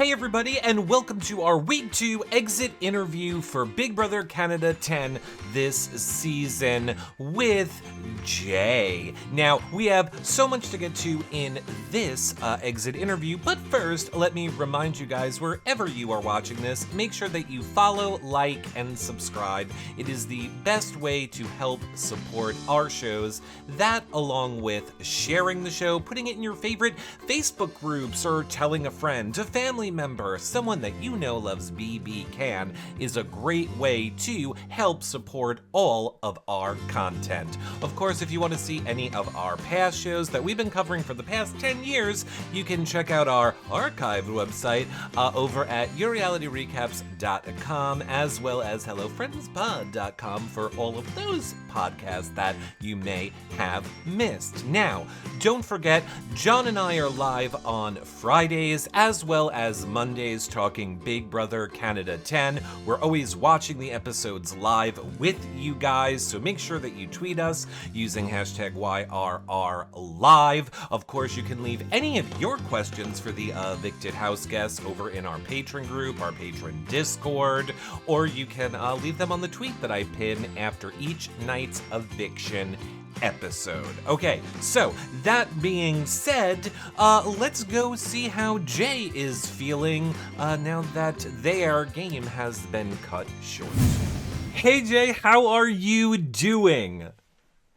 Hey everybody, and welcome to our Week 2 exit interview for Big Brother Canada 10 this season with Jay. Now, we have so much to get to in this exit interview, but first, let me remind you guys, wherever you are watching this, make sure that you follow, like, and subscribe. It is the best way to help support our shows. That, along with sharing the show, putting it in your favorite Facebook groups, or telling a friend, a family member, someone that you know loves BB Can, is a great way to help support all of our content. Of course, if you want to see any of our past shows that we've been covering for the past 10 years, you can check out our archived website over at yourrealityrecaps.com, as well as hellofriendspod.com for all of those podcasts that you may have missed. Now, don't forget, John and I are live on Fridays as well as Mondays talking Big Brother Canada 10. We're always watching the episodes live with you guys, so make sure that you tweet us using hashtag YRRLive. Of course, you can leave any of your questions for the evicted house guests over in our patron group, our patron Discord, or you can leave them on the tweet that I pin after each night's eviction episode. Okay, so that being said, let's go see how Jay is feeling now that their game has been cut short. Hey Jay, how are you doing?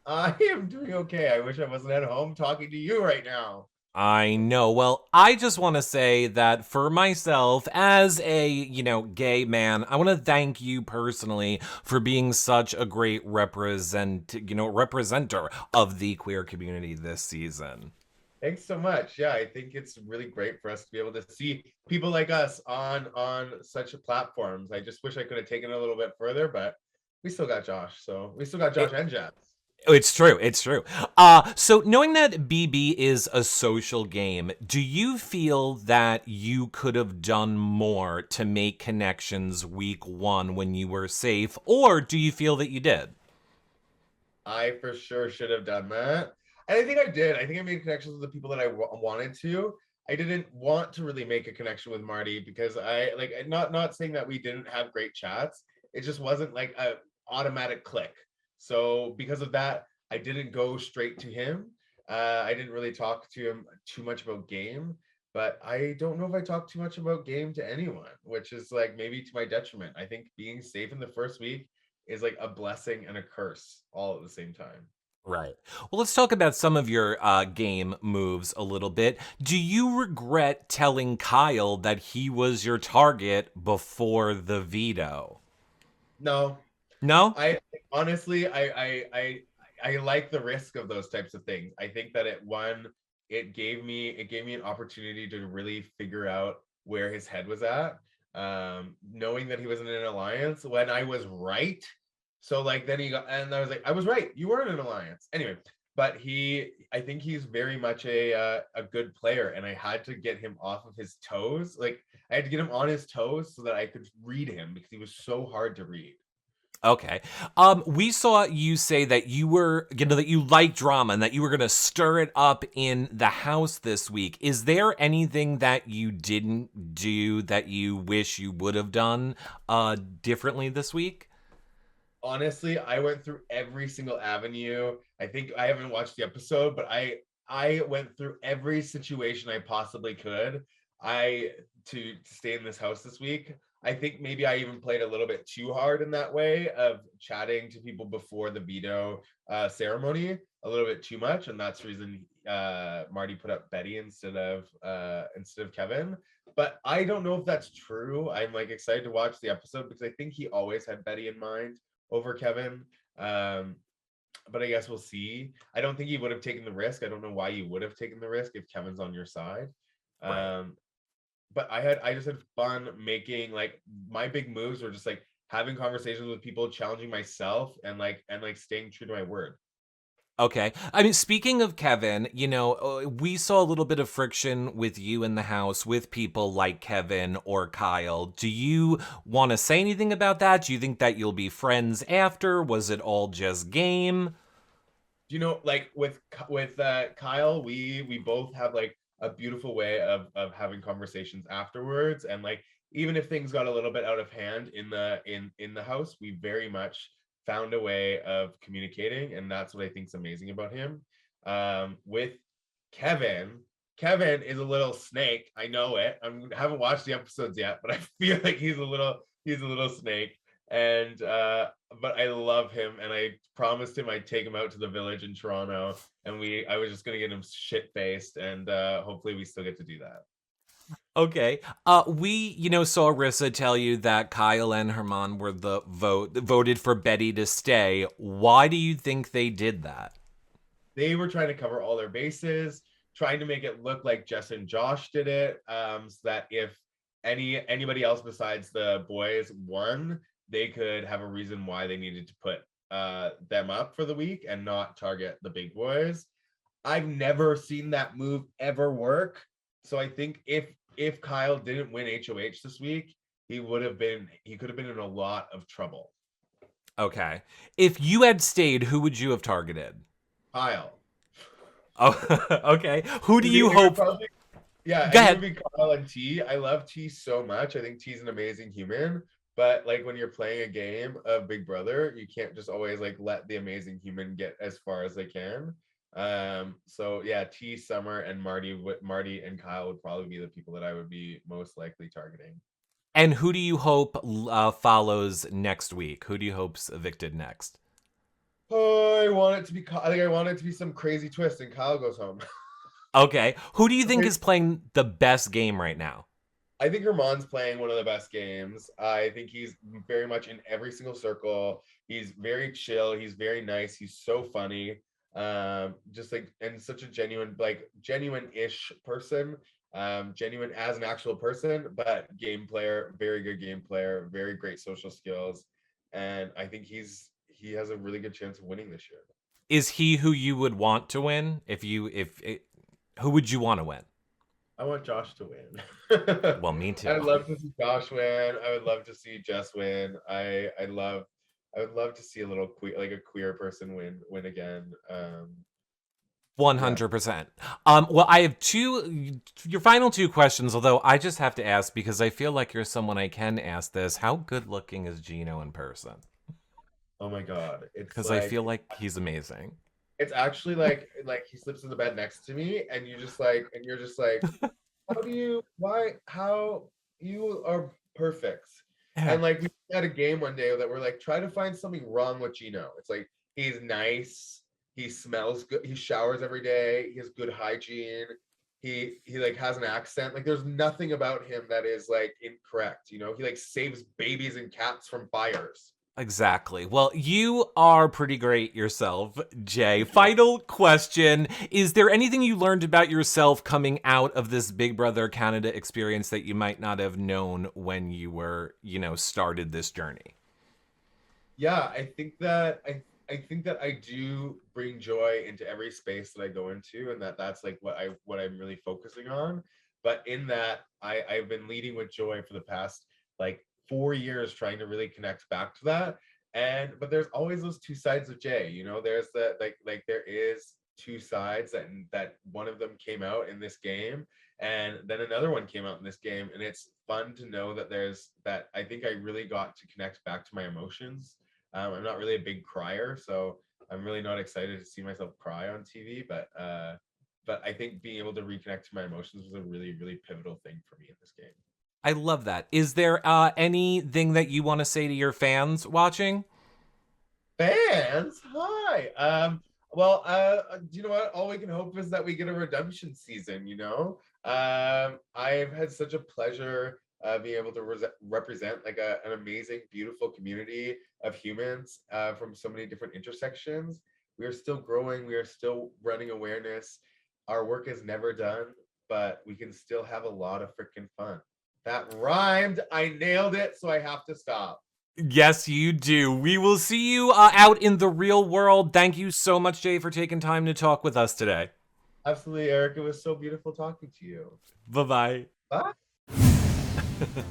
I am doing okay. I wish I wasn't at home talking to you right now. I know. Well, I just want to say that for myself, as a, gay man, I want to thank you personally for being such a great representer of the queer community this season. Thanks so much. Yeah, I think it's really great for us to be able to see people like us on such platforms. I just wish I could have taken it a little bit further, but we still got Josh. So we still got Josh and Jazz. It's true. It's true. So knowing that BB is a social game, do you feel that you could have done more to make connections week 1 when you were safe, or do you feel that you did? I for sure should have done that. And I think I did. I think I made connections with the people that I wanted to. I didn't want to really make a connection with Marty because I like not saying that we didn't have great chats. It just wasn't like a automatic click. So because of that, I didn't go straight to him. I didn't really talk to him too much about game, but I don't know if I talked too much about game to anyone, which is like maybe to my detriment. I think being safe in the first week is like a blessing and a curse all at the same time. Right. Well, let's talk about some of your game moves a little bit. Do you regret telling Kyle that he was your target before the veto? No, No? I honestly, I like the risk of those types of things. I think that it gave me an opportunity to really figure out where his head was at. Knowing that he was in an alliance when I was right. So like then he got, and I was like, I was right. You were in an alliance anyway. But I think he's very much a good player, and I had to get him off of his toes. Like I had to get him on his toes so that I could read him because he was so hard to read. Okay. We saw you say that you were, that you like drama and that you were going to stir it up in the house this week. Is there anything that you didn't do that you wish you would have done differently this week? Honestly, I went through every single avenue. I think I haven't watched the episode, but I went through every situation I possibly could. I to stay in this house this week. I think maybe I even played a little bit too hard in that way of chatting to people before the veto ceremony a little bit too much, and that's the reason Marty put up Betty instead of Kevin. But I don't know if that's true. I'm like excited to watch the episode because I think he always had Betty in mind over Kevin. But I guess we'll see. I don't think he would have taken the risk. I don't know why you would have taken the risk if Kevin's on your side. Right. But I just had fun making like my big moves were just like having conversations with people, challenging myself and staying true to my word. Okay. I mean, speaking of Kevin, we saw a little bit of friction with you in the house with people like Kevin or Kyle. Do you want to say anything about that? Do you think that you'll be friends after? Was it all just game? Like with Kyle, we both have like a beautiful way of having conversations afterwards. And like, even if things got a little bit out of hand in the house, we very much found a way of communicating, and that's what I think is amazing about him. With Kevin, Kevin is a little snake. I know it. I haven't watched the episodes yet, but I feel like he's a little snake. And but I love him, and I promised him I'd take him out to the village in Toronto, and I was just gonna get him shit faced, and hopefully we still get to do that. Okay. We, saw Rissa tell you that Kyle and Herman were voted for Betty to stay. Why do you think they did that? They were trying to cover all their bases, trying to make it look like Jess and Josh did it, so that if anybody else besides the boys won, they could have a reason why they needed to put them up for the week and not target the big boys. I've never seen that move ever work. So I think if Kyle didn't win HOH this week, he could have been in a lot of trouble. Okay. If you had stayed, who would you have targeted? Kyle. Oh, okay. Who do you hope? Yeah, go ahead. ahead. It would be Kyle and T. I love T so much. I think T's an amazing human. But like when you're playing a game of Big Brother, you can't just always like let the amazing human get as far as they can. So yeah, T, Summer, and Marty and Kyle would probably be the people that I would be most likely targeting. And who do you hope follows next week? Who do you hope's evicted next? Oh, I want it to be. I think I want it to be some crazy twist, and Kyle goes home. Okay. Who do you think is playing the best game right now? I think Herman's playing one of the best games. I think he's very much in every single circle. He's very chill. He's very nice. He's so funny. Just like, and such a genuine-ish person. Genuine as an actual person, but game player, very good game player, very great social skills. And I think he has a really good chance of winning this year. Is he who you would want to win? Who would you want to win? I want Josh to win. Well, me too. I'd love to see Josh win. I would love to see Jess win. I would love to see a little queer person win again. 100%. Well, I have your final two questions, although I just have to ask because I feel like you're someone I can ask this. How good looking is Geno in person? Oh my God. It's because I feel like he's amazing. It's actually like he sleeps in the bed next to me, and you're just like, how you are perfect. And like we had a game one day that we're like, try to find something wrong with Geno. It's like he's nice, he smells good, he showers every day, he has good hygiene, he like has an accent. Like there's nothing about him that is like incorrect, he like saves babies and cats from fires. Exactly. Well, you are pretty great yourself, Jay. Final question. Is there anything you learned about yourself coming out of this Big Brother Canada experience that you might not have known when you were, started this journey? Yeah, I think that I do bring joy into every space that I go into, and that's like what I'm really focusing on. But in that, I've been leading with joy for the past like 4 years, trying to really connect back to that. But there's always those two sides of Jay. There's the like there is two sides, that one of them came out in this game, and then another one came out in this game, and it's fun to know that there's that. I think I really got to connect back to my emotions. I'm not really a big crier, so I'm really not excited to see myself cry on TV, but I think being able to reconnect to my emotions was a really, really pivotal thing for me in this game. I love that. Is there anything that you want to say to your fans watching? Fans, hi. Well, you know what? All we can hope is that we get a redemption season. I've had such a pleasure being able to represent like an amazing, beautiful community of humans from so many different intersections. We are still growing. We are still running awareness. Our work is never done, but we can still have a lot of freaking fun. That rhymed. I nailed it, so I have to stop. Yes, you do. We will see you out in the real world. Thank you so much, Jay, for taking time to talk with us today. Absolutely, Eric. It was so beautiful talking to you. Bye-bye. Bye.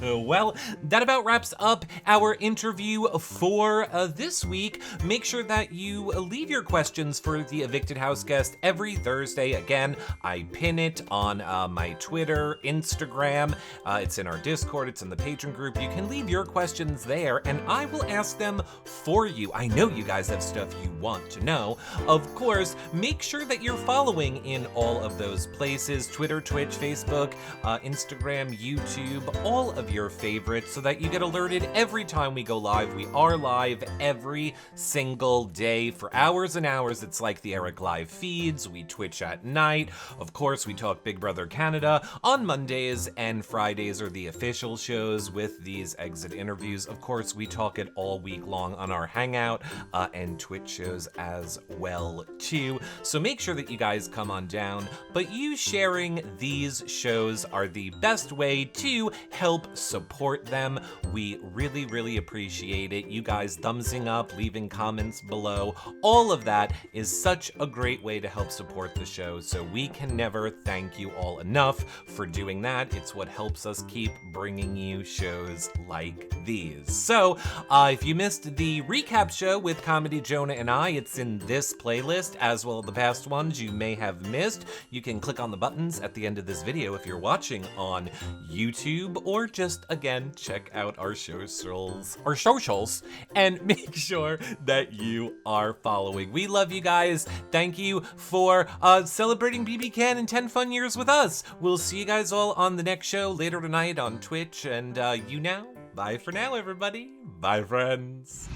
Well, that about wraps up our interview for this week. Make sure that you leave your questions for the Evicted House guest every Thursday. Again, I pin it on my Twitter, Instagram. It's in our Discord. It's in the patron group. You can leave your questions there, and I will ask them for you. I know you guys have stuff you want to know. Of course, make sure that you're following in all of those places: Twitter, Twitch, Facebook, Instagram, YouTube, all of your favorites, so that you get alerted every time we go live. We are live every single day for hours and hours. It's like the Eric Live feeds. We Twitch at night. Of course, we talk Big Brother Canada on Mondays, and Fridays are the official shows with these exit interviews. Of course, we talk it all week long on our Hangout and Twitch shows as well too. So make sure that you guys come on down. But you sharing these shows are the best way to help support them. We really, really appreciate it. You guys thumbsing up, leaving comments below, all of that is such a great way to help support the show. So we can never thank you all enough for doing that. It's what helps us keep bringing you shows like these. So if you missed the recap show with Comedy Jonah and I, it's in this playlist, as well as the past ones you may have missed. You can click on the buttons at the end of this video if you're watching on YouTube, or just, again, check out our socials, and make sure that you are following. We love you guys. Thank you for celebrating BB Can and 10 fun years with us. We'll see you guys all on the next show later tonight on Twitch, and bye for now, everybody. Bye, friends.